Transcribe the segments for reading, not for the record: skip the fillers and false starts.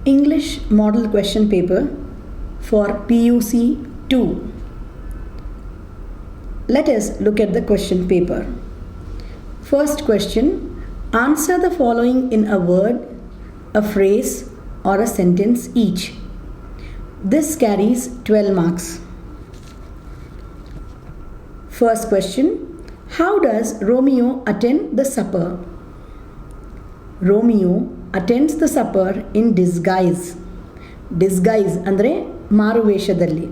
English Model Question Paper for PUC 2. Let us look at the question paper. First question, answer the following in a word, a phrase or a sentence each. This carries 12 marks. First question, how does Romeo attend the supper? Romeo attends the supper in disguise. Disguise andre ಮಾರುವೇಷದಲ್ಲಿ.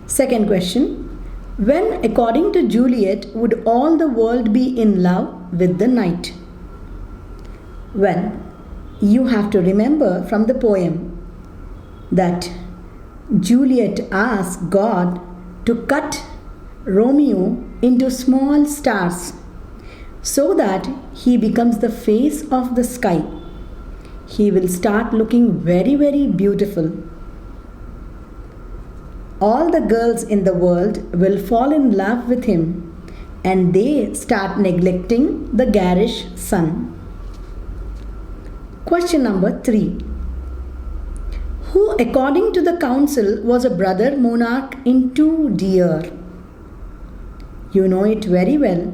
Second question, when according to Juliet would all the world be in love with the knight? Well, you have to remember from the poem that Juliet asked God to cut Romeo into small stars so that he becomes the face of the sky. He will start looking very, very beautiful. All the girls in the world will fall in love with him and they start neglecting the garish sun. Question number 3. Who according to the council was a brother monarch in 2 Deer? You know it very well.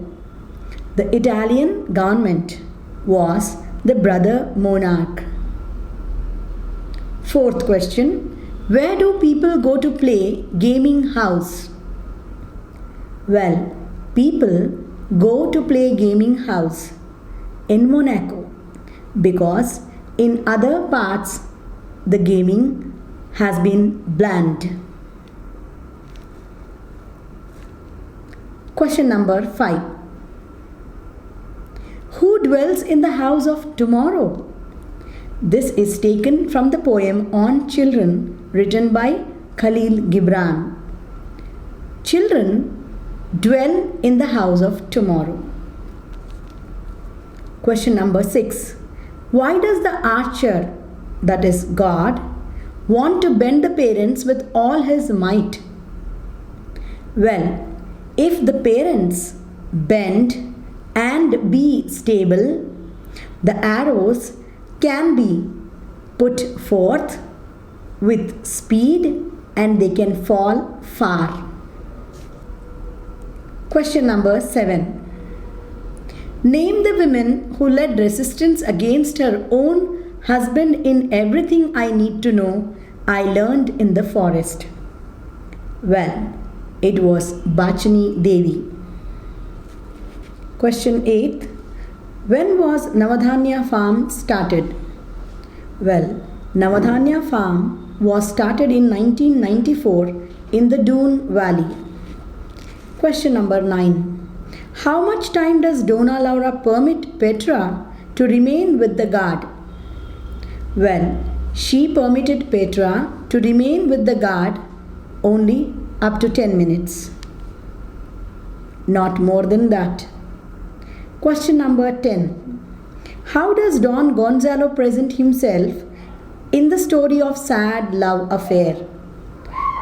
The Italian government was the brother monarch. Fourth question, where do people go to play gaming house? Well, people go to play gaming house in Monaco because in other parts the gaming has been banned. Question number 5. Who dwells in the house of tomorrow? This is taken from the poem On Children written by Khalil Gibran. Children dwell in the house of tomorrow. Question number 6. Why does the archer, that is God, want to bend the parents with all his might? Well, if the parents bend and be stable, the arrows can be put forth with speed and they can fall far. Question number 7. Name the women who led resistance against her own husband in Everything I Need to Know I Learned in the Forest. Well, it was Bachani Devi. Question 8. When was Navadhanya farm started? Well, Navadhanya farm was started in 1994 in the Doon Valley. Question number 9. How much time does Donna Laura permit Petra to remain with the guard? Well, she permitted Petra to remain with the guard only up to 10 minutes. Not more than that. Question number 10. How does Don Gonzalo present himself in the story of sad love affair?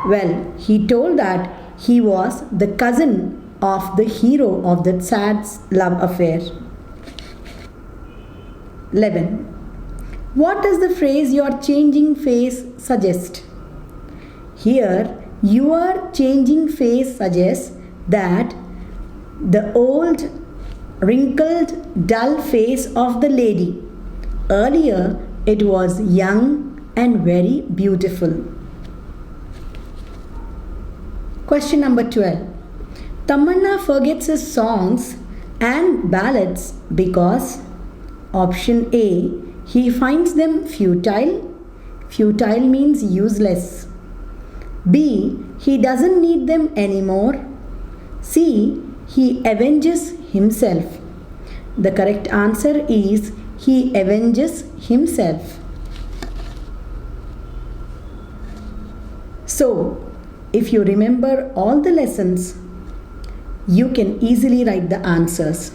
Well, he told that he was the cousin of the hero of that sad love affair. 11. What does the phrase "your changing face" suggest? Here, your changing face suggests that the old wrinkled, dull face of the lady. Earlier, it was young and very beautiful. Question number 12. Tamanna forgets his songs and ballads because option A, he finds them futile. Futile means useless. B, he doesn't need them anymore. C, he avenges himself. The correct answer is he avenges himself. So, if you remember all the lessons, you can easily write the answers.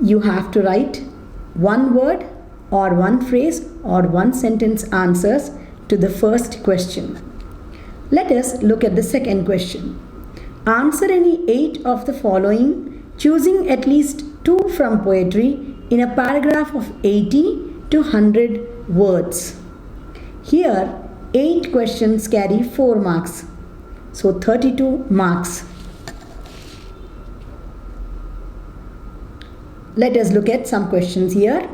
You have to write one word or one phrase or one sentence answers to the first question. Let us look at the second question. Answer any 8 of the following, choosing at least 2 from poetry in a paragraph of 80 to 100 words. Here, 8 questions carry 4 marks. So 32 marks. Let us look at some questions here.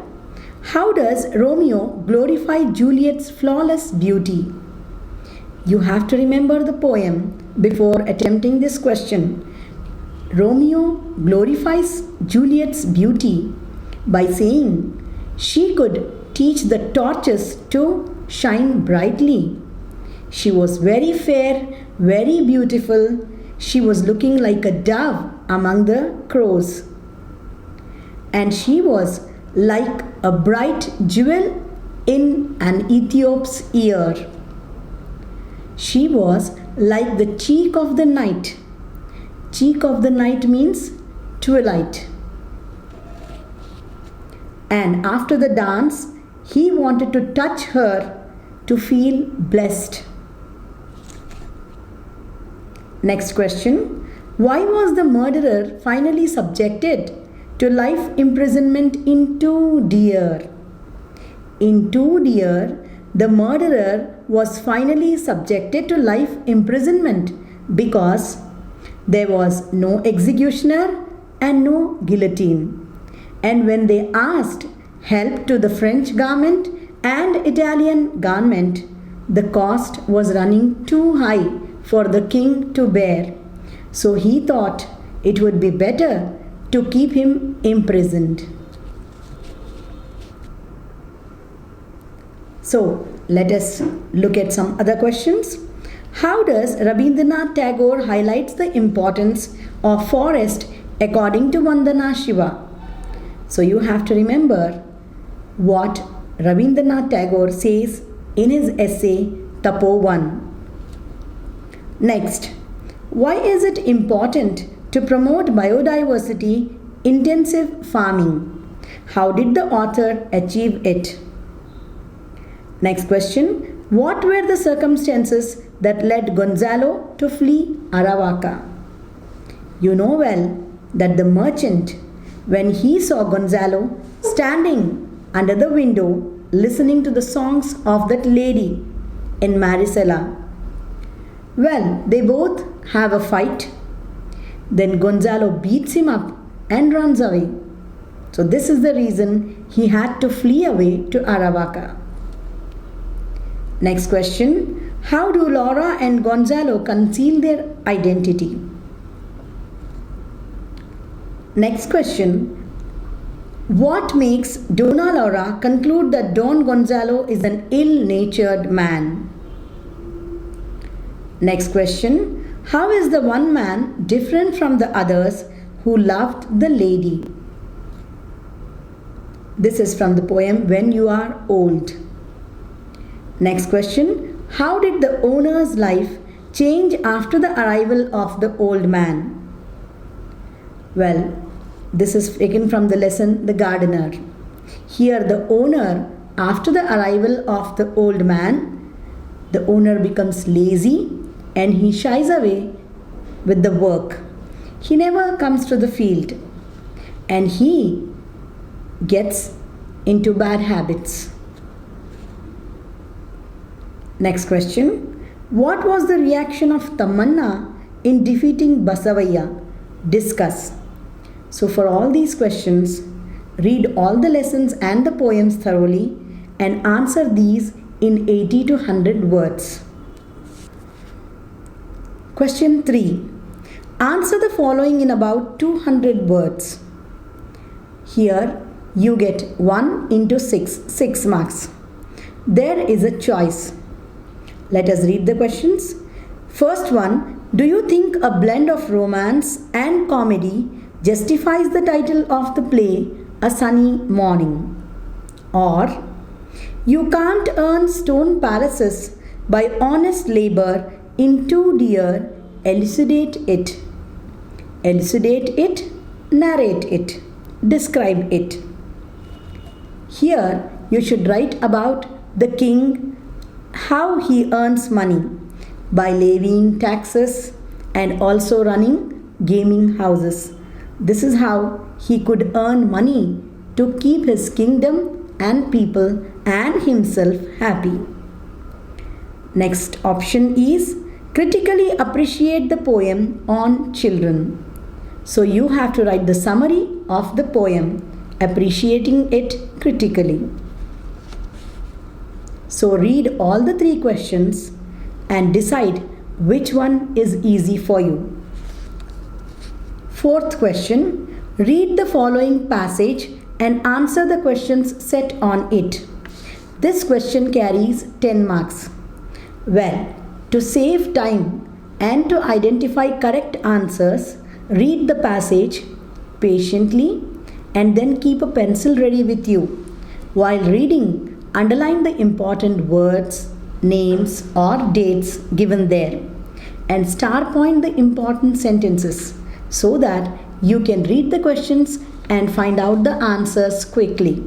How does Romeo glorify Juliet's flawless beauty? You have to remember the poem before attempting this question. Romeo glorifies Juliet's beauty by saying she could teach the torches to shine brightly. She was very fair, very beautiful. She was looking like a dove among the crows. And she was like a bright jewel in an Ethiop's ear. She was like the cheek of the night. Cheek of the night means twilight. And after the dance, he wanted to touch her to feel blessed. Next question. Why was the murderer finally subjected to life imprisonment in 2 Deer? In 2 Deer, the murderer was finally subjected to life imprisonment because there was no executioner and no guillotine. And when they asked help to the French government and Italian government, the cost was running too high for the king to bear. So he thought it would be better to keep him imprisoned. So let us look at some other questions. How does Rabindranath Tagore highlights the importance of forest according to Vandana Shiva? So you have to remember what Rabindranath Tagore says in his essay Tapo 1. Next, why is it important to promote biodiversity intensive farming? How did the author achieve it? Next question, what were the circumstances that led Gonzalo to flee Aravaca? You know well that the merchant, when he saw Gonzalo standing under the window listening to the songs of that lady in Marisela, well, they both have a fight. Then Gonzalo beats him up and runs away. So this is the reason he had to flee away to Aravaca. Next question, how do Laura and Gonzalo conceal their identity? Next question, what makes Donna Laura conclude that Don Gonzalo is an ill-natured man? Next question, how is the one man different from the others who loved the lady? This is from the poem When You Are Old. Next question, how did the owner's life change after the arrival of the old man? Well, this is taken from the lesson The Gardener. Here the owner, after the arrival of the old man, the owner becomes lazy and he shies away with the work. He never comes to the field and he gets into bad habits. Next question, what was the reaction of Tamanna in defeating Basavaya? Discuss. So for all these questions, read all the lessons and the poems thoroughly and answer these in 80 to 100 words. Question 3. Answer the following in about 200 words. Here you get 1 into 6 marks. There is a choice. Let us read the questions. First one, do you think a blend of romance and comedy justifies the title of the play A Sunny Morning? Or, you can't earn stone palaces by honest labor in 2 Deer, elucidate it. Elucidate it, narrate it, describe it. Here you should write about the king, how he earns money by levying taxes and also running gaming houses. This is how he could earn money to keep his kingdom and people and himself happy. Next option is critically appreciate the poem on children. So you have to write the summary of the poem, appreciating it critically. So read all the 3 questions and decide which one is easy for you. 4th question, read the following passage and answer the questions set on it. This question carries 10 marks. Well, to save time and to identify correct answers, read the passage patiently and then keep a pencil ready with you. While reading, underline the important words, names or dates given there and star point the important sentences so that you can read the questions and find out the answers quickly.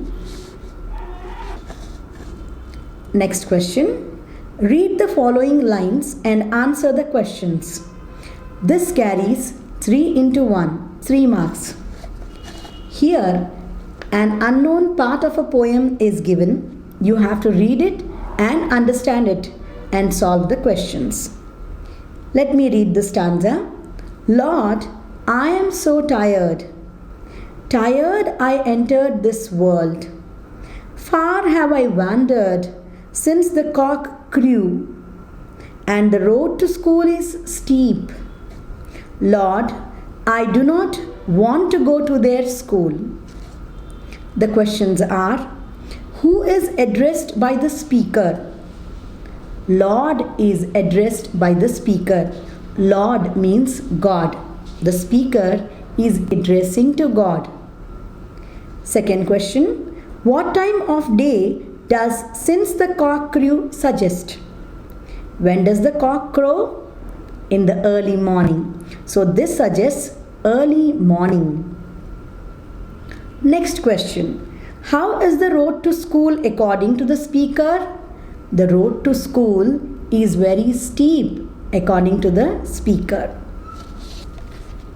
Next question. Read the following lines and answer the questions. This carries 3 into 1, 3 marks. Here, an unknown part of a poem is given. You have to read it and understand it and solve the questions. Let me read the stanza. Lord, I am so tired. Tired I entered this world. Far have I wandered since the cock crew, and the road to school is steep. Lord, I do not want to go to their school. The questions are, who is addressed by the speaker? Lord is addressed by the speaker. Lord means God. The speaker is addressing to God. Second question, what time of day does since the cock crew suggest? When does the cock crow? In the early morning. So this suggests early morning. Next question. How is the road to school according to the speaker? The road to school is very steep according to the speaker.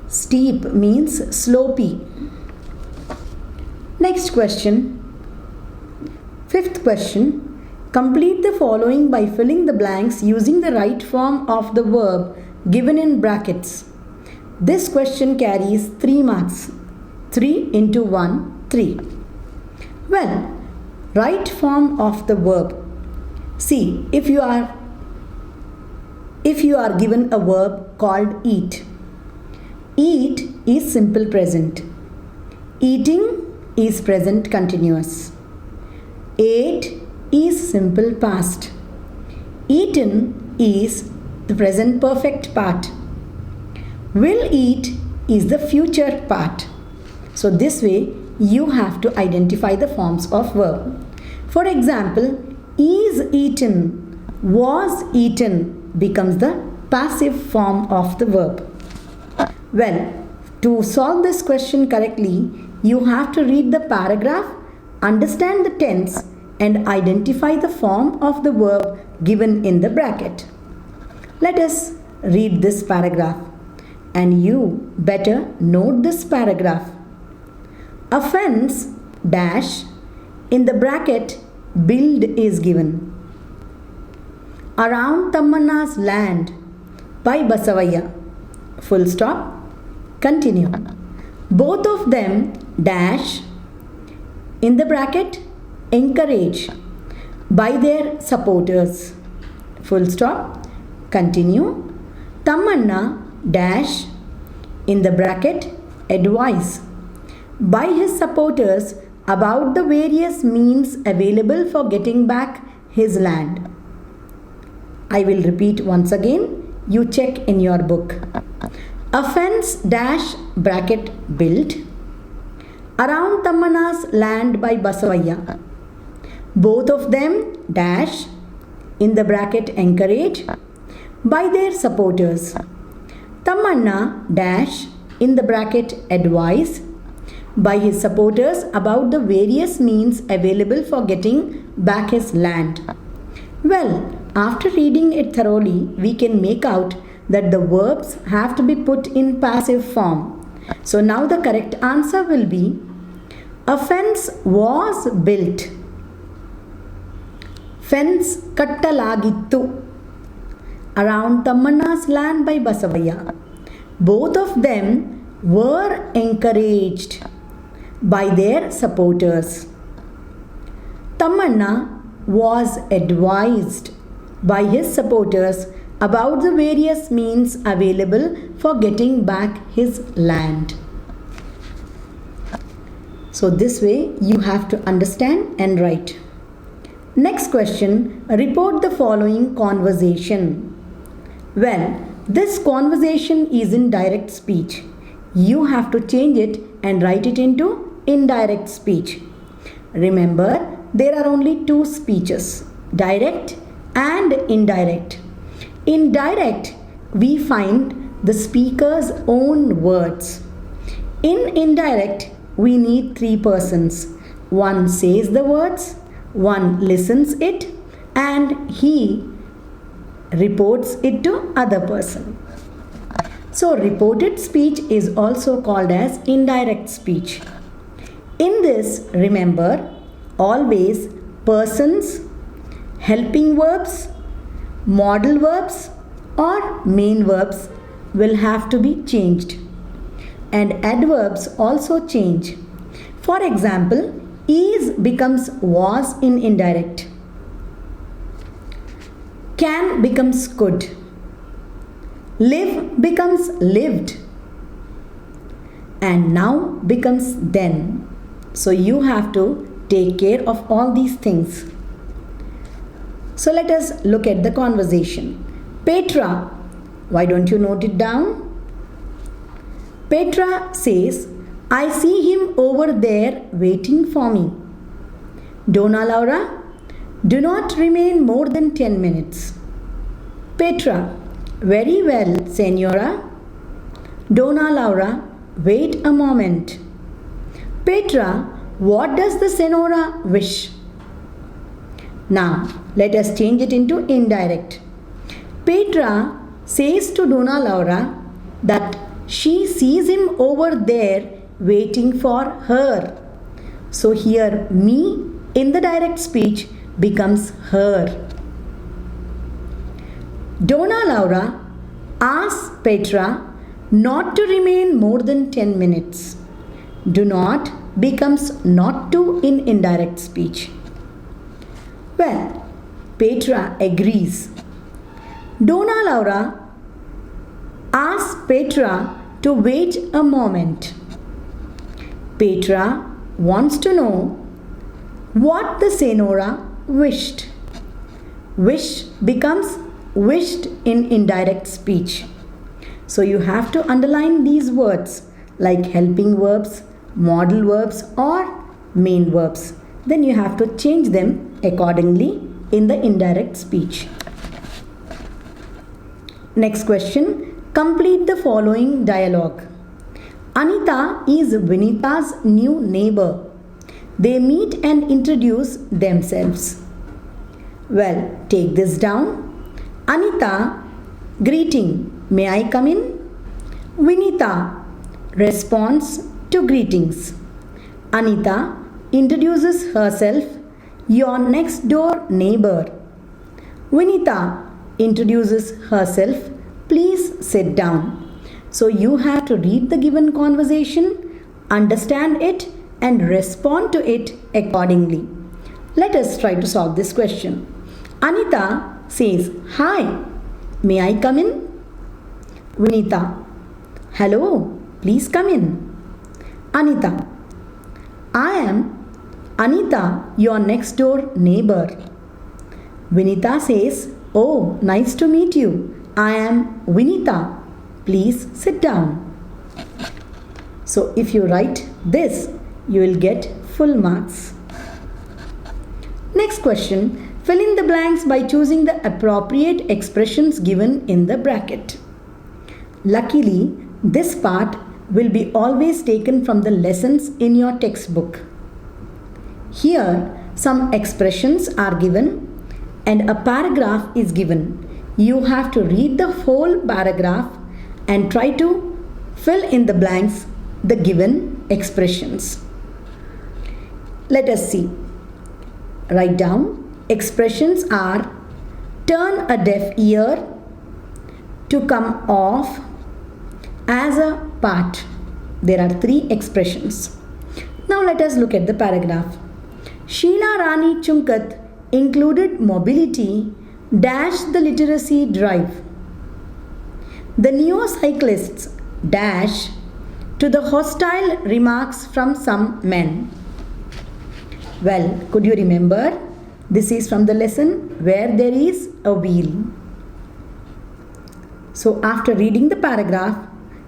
Steep means slopey. Next question. 5th question. Complete the following by filling the blanks using the right form of the verb given in brackets. This question carries 3 marks. 3 into 1, 3. Well, right form of the verb. See, if you are given a verb called eat. Eat is simple present. Eating is present continuous. Ate is simple past. Eaten is the present perfect part. Will eat is the future part. So this way you have to identify the forms of verb. For example, is eaten, was eaten becomes the passive form of the verb. Well, to solve this question correctly, you have to read the paragraph, understand the tense and identify the form of the verb given in the bracket. Let us read this paragraph and you better note this paragraph. Offense dash in the bracket build is given. Around Tammanna's land by Basavaya. Full stop. Continue. Both of them dash in the bracket encourage by their supporters. Full stop. Continue. Tammanna dash in the bracket advise by his supporters about the various means available for getting back his land. I will repeat once again. You check in your book. Offense dash bracket built around Tammanna's land by Basavaya. Both of them dash in the bracket encourage by their supporters. Tammanna dash in the bracket advise by his supporters about the various means available for getting back his land. Well, after reading it thoroughly, we can make out that the verbs have to be put in passive form. So now the correct answer will be, a fence was built Fence kattalagittu around Tammanna's land by Basavaya. Both of them were encouraged by their supporters. Tammanna was advised by his supporters about the various means available for getting back his land. So this way you have to understand and write. Next question, report the following conversation. Well, this conversation is in direct speech. You have to change it and write it into indirect speech. Remember, there are only two speeches, direct and indirect. In direct, we find the speaker's own words. In indirect, we need three persons. One says the words, one listens it, and he reports it to other person. So reported speech is also called as indirect speech. In this, remember, always persons, helping verbs, modal verbs or main verbs will have to be changed, and adverbs also change. For example, is becomes was in indirect, can becomes could, live becomes lived, and now becomes then. So you have to take care of all these things. So let us look at the conversation. Petra, why don't you note it down? Petra says, I see him over there waiting for me. Donna Laura, do not remain more than 10 minutes. Petra, very well, Senora. Donna Laura, wait a moment. Petra, what does the Senora wish? Now, let us change it into indirect. Petra says to Donna Laura that she sees him over there waiting for her. So here, me in the direct speech becomes her. Donna Laura asks Petra not to remain more than 10 minutes. Do not becomes not to in indirect speech. Well, Petra agrees. Donna Laura asks Petra to wait a moment. Petra wants to know what the Senora wished. Wish becomes wished in indirect speech. So you have to underline these words like helping verbs, modal verbs or main verbs. Then you have to change them accordingly in the indirect speech. Next question, complete the following dialogue. Anita is Vinita's new neighbor. They meet and introduce themselves. Well, take this down. Anita, greeting, may I come in? Vinita, response to greetings. Anita introduces herself, your next door neighbor. Vinita introduces herself, please sit down. So you have to read the given conversation, understand it and respond to it accordingly. Let us try to solve this question. Anita says, hi, may I come in? Vinita, hello, please come in. Anita, I am Anita, your next door neighbor. Vinita says, oh, nice to meet you. I am Vinita. Please sit down. So if you write this, you will get full marks. Next question, fill in the blanks by choosing the appropriate expressions given in the bracket. Luckily, this part will be always taken from the lessons in your textbook. Here, some expressions are given and a paragraph is given. You have to read the whole paragraph and try to fill in the blanks the given expressions. Let us see. Write down expressions are turn a deaf ear, to come off, as a part. There are 3 expressions. Now let us look at the paragraph. Sheila Rani Chunkat included mobility dash the literacy drive. The neo-cyclists dash to the hostile remarks from some men. Well, could you remember? This is from the lesson where there is a wheel. So after reading the paragraph,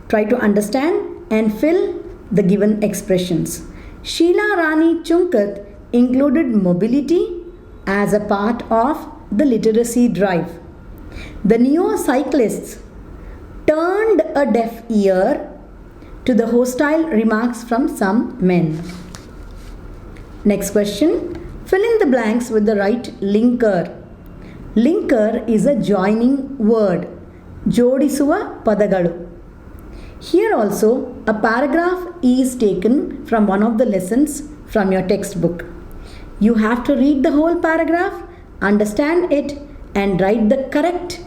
try to understand and fill the given expressions. Sheila Rani Chunkat included mobility as a part of the literacy drive. The neo-cyclists turned a deaf ear to the hostile remarks from some men. Next question. Fill in the blanks with the right linker. Linker is a joining word. Jodisuva padagalu. Here also a paragraph is taken from one of the lessons from your textbook. You have to read the whole paragraph, understand it, and write the correct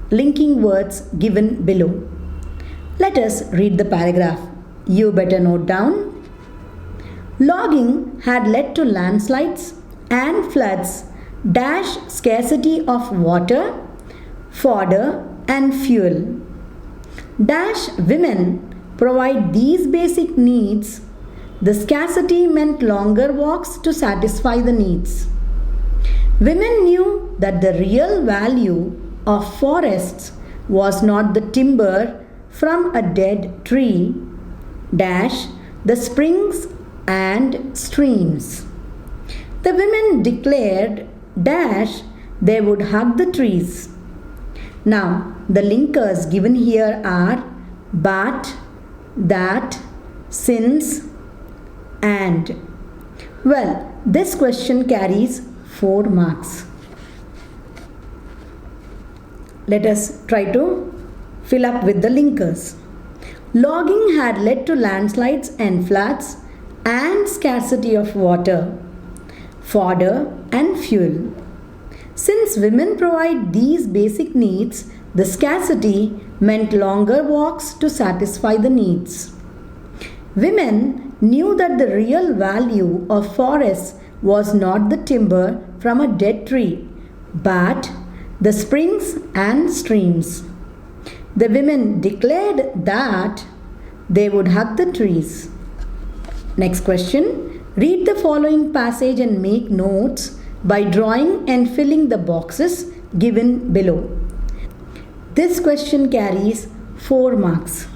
linking words given below. Let us read the paragraph. You better note down. Logging had led to landslides and floods, dash scarcity of water, fodder and fuel. Dash women provide these basic needs. The scarcity meant longer walks to satisfy the needs. Women knew that the real value of forests was not the timber from a dead tree, dash the springs and streams. The women declared dash they would hug the trees. Now the linkers given here are but, that, since, and. Well, this question carries 4 marks. Let us try to fill up with the linkers. Logging had led to landslides and floods and scarcity of water, fodder and fuel. Since women provide these basic needs, the scarcity meant longer walks to satisfy the needs. Women knew that the real value of forests was not the timber from a dead tree, but the springs and streams. The women declared that they would hug the trees. Next question. Read the following passage and make notes by drawing and filling the boxes given below. This question carries 4 marks.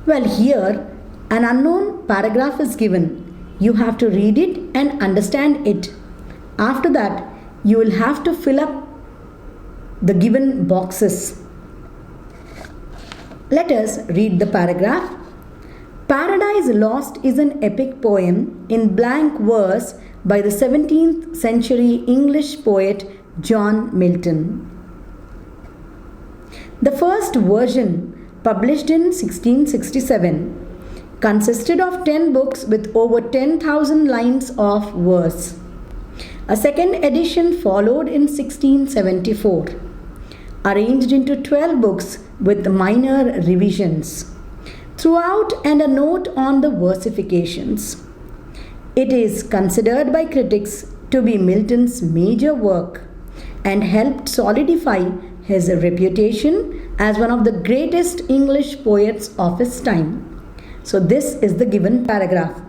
Well, here an unknown paragraph is given. You have to read it and understand it. After that, you will have to fill up the given boxes. Let us read the paragraph. Paradise Lost is an epic poem in blank verse by the 17th century English poet John Milton. The first version, published in 1667, consisted of 10 books with over 10,000 lines of verse. A second edition followed in 1674, arranged into 12 books with minor revisions. Throughout and a note on the versifications. It is considered by critics to be Milton's major work and helped solidify his reputation as one of the greatest English poets of his time. So this is the given paragraph.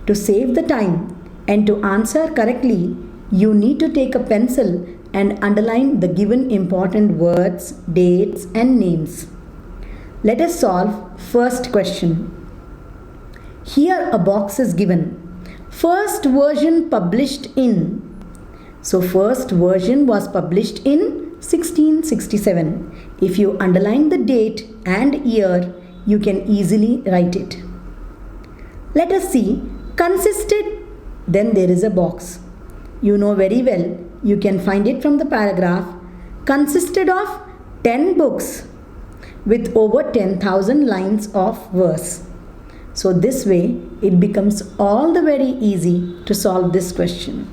To save the time and to answer correctly, you need to take a pencil and underline the given important words, dates and names. Let us solve first question. Here a box is given. First version published in. So first version was published in 1667. If you underline the date and year, you can easily write it. Let us see. Consisted, then there is a box. You know very well, you can find it from the paragraph. Consisted of 10 books with over 10,000 lines of verse. So this way it becomes all the very easy to solve this question.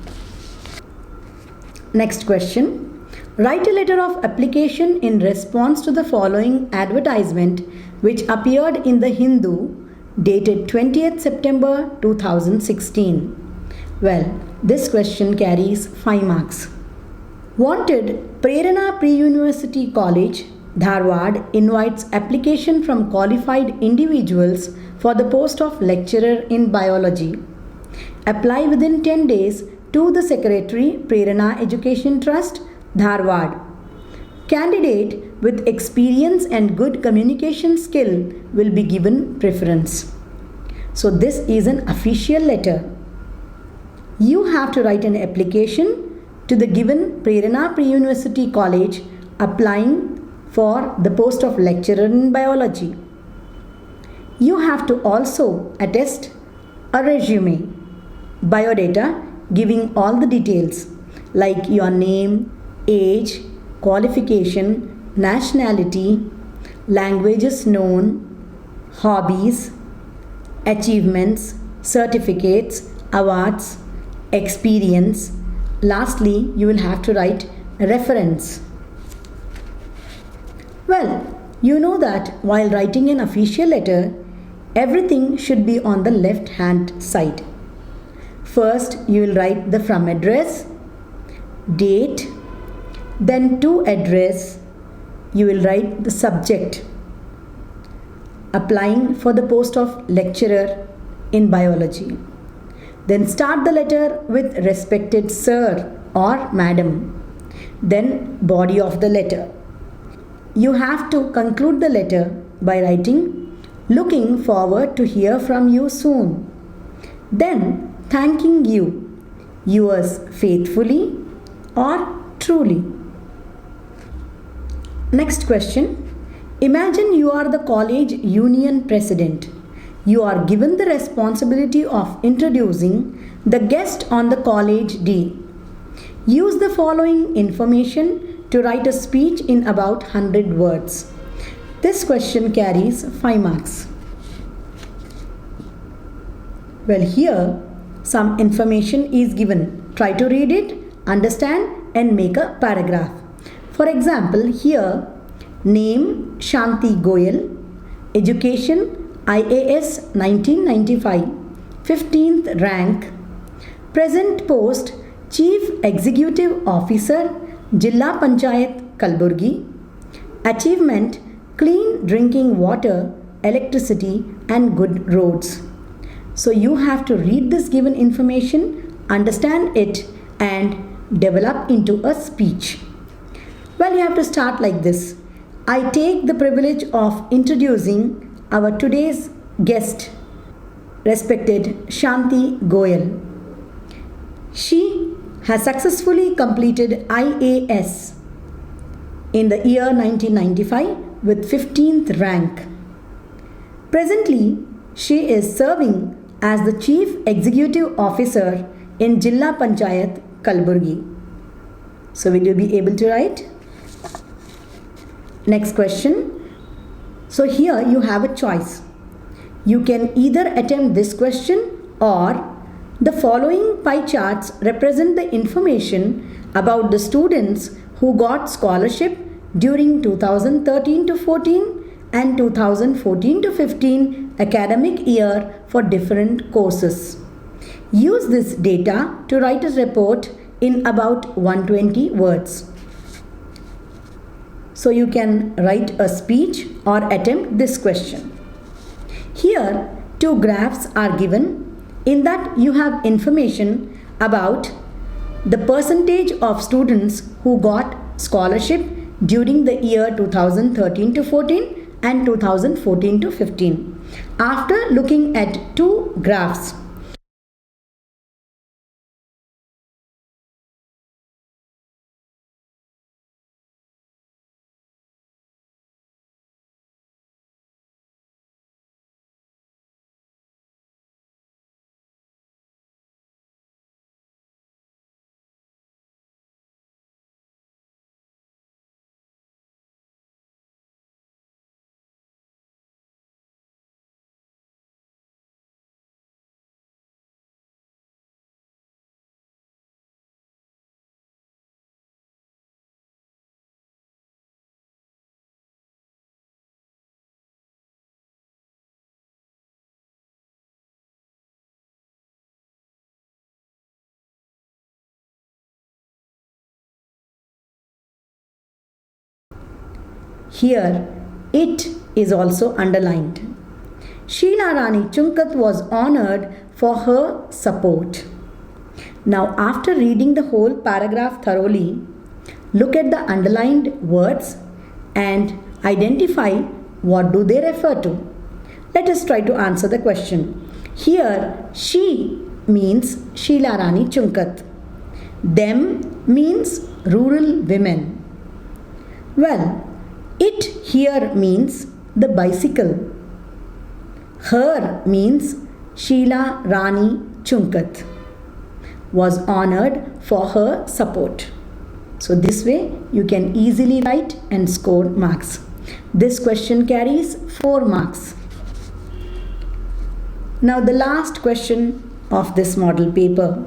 Next question. Write a letter of application in response to the following advertisement which appeared in the Hindu dated 20th September 2016. Well, this question carries 5 marks. Wanted, Prerana Pre-University College, Dharwad invites application from qualified individuals for the post of lecturer in biology. Apply within 10 days to the Secretary, Prerana Education Trust, Dharwad. Candidate with experience and good communication skill will be given preference. So this is an official letter. You have to write an application to the given Prerana Pre-University College applying for the post of lecturer in biology. You have to also attest a resume, biodata giving all the details like your name, age, qualification, nationality, languages known, hobbies, achievements, certificates, awards, experience. Lastly, you will have to write a reference. Well, you know that while writing an official letter, everything should be on the left hand side. First, you will write the from address, date, then to address, you will write the subject, applying for the post of lecturer in biology. Then start the letter with respected sir or madam. Then body of the letter. You have to conclude the letter by writing, looking forward to hear from you soon. Then thanking you, yours faithfully or truly. Next question. Imagine you are the college union president. You are given the responsibility of introducing the guest on the college day. Use the following information to write a speech in about 100 words. This question carries 5 marks. Well, here some information is given. Try to read it, understand and make a paragraph. For example, here name Shanti Goyal, education IAS 1995, 15th rank, present post Chief Executive Officer, Jilla Panchayat Kalburgi, achievement clean drinking water, electricity and good roads. So you have to read this given information, understand it and develop into a speech. Well, you have to start like this. I take the privilege of introducing our today's guest, respected Shanti Goyal. She has successfully completed IAS in the year 1995 with 15th rank. Presently, she is serving as the Chief Executive Officer in Jilla Panchayat, Kalburgi. So will you be able to write? Next question. So here you have a choice. You can either attempt this question or the following pie charts represent the information about the students who got scholarship during 2013 to 14 and 2014 to 15 academic year for different courses. Use this data to write a report in about 120 words. So you can write a speech or attempt this question. Here 2 graphs are given. In that you have information about the percentage of students who got scholarship during the year 2013 to 14 and 2014 to 15. After looking at 2 graphs, Here, it is also underlined. Sheila Rani Chunkat was honored for her support. Now, after reading the whole paragraph thoroughly, look at the underlined words and identify what do they refer to. Let us try to answer the question. Here, she means Sheila Rani Chunkat. Them means rural women. Well, it here means the bicycle. Her means Sheila Rani Chunkat was honored for her support. So this way you can easily write and score marks. This question carries 4 marks. Now the last question of this model paper.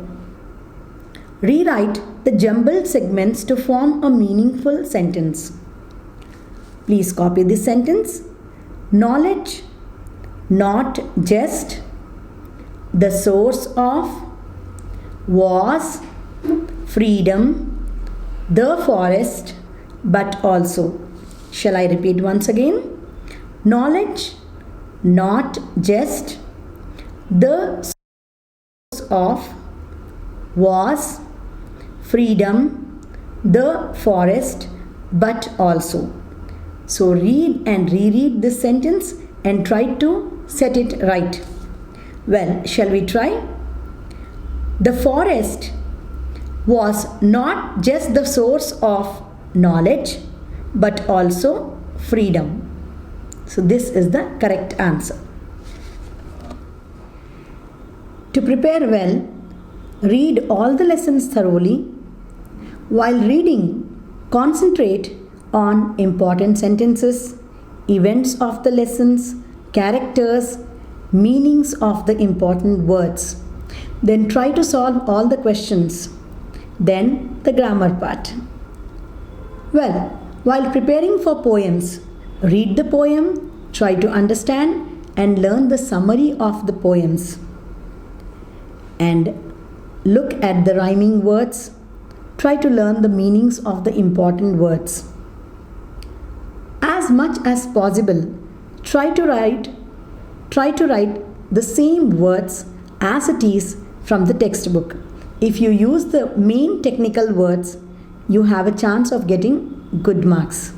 Rewrite the jumbled segments to form a meaningful sentence. Please copy this sentence. Knowledge, not just, the source of, was, freedom, the forest, but also. Shall I repeat once again? Knowledge, not just, the source of, was, freedom, the forest, but also. So read and reread this sentence and try to set it right. Well, shall we try? The forest was not just the source of knowledge, but also freedom. So this is the correct answer. To prepare well, read all the lessons thoroughly. While reading, concentrate on important sentences, events of the lessons, characters, meanings of the important words. Then try to solve all the questions. Then the grammar part. Well, while preparing for poems, read the poem, try to understand and learn the summary of the poems. And look at the rhyming words. Try to learn the meanings of the important words. As much as possible, try to write the same words as it is from the textbook. If you use the main technical words, you have a chance of getting good marks.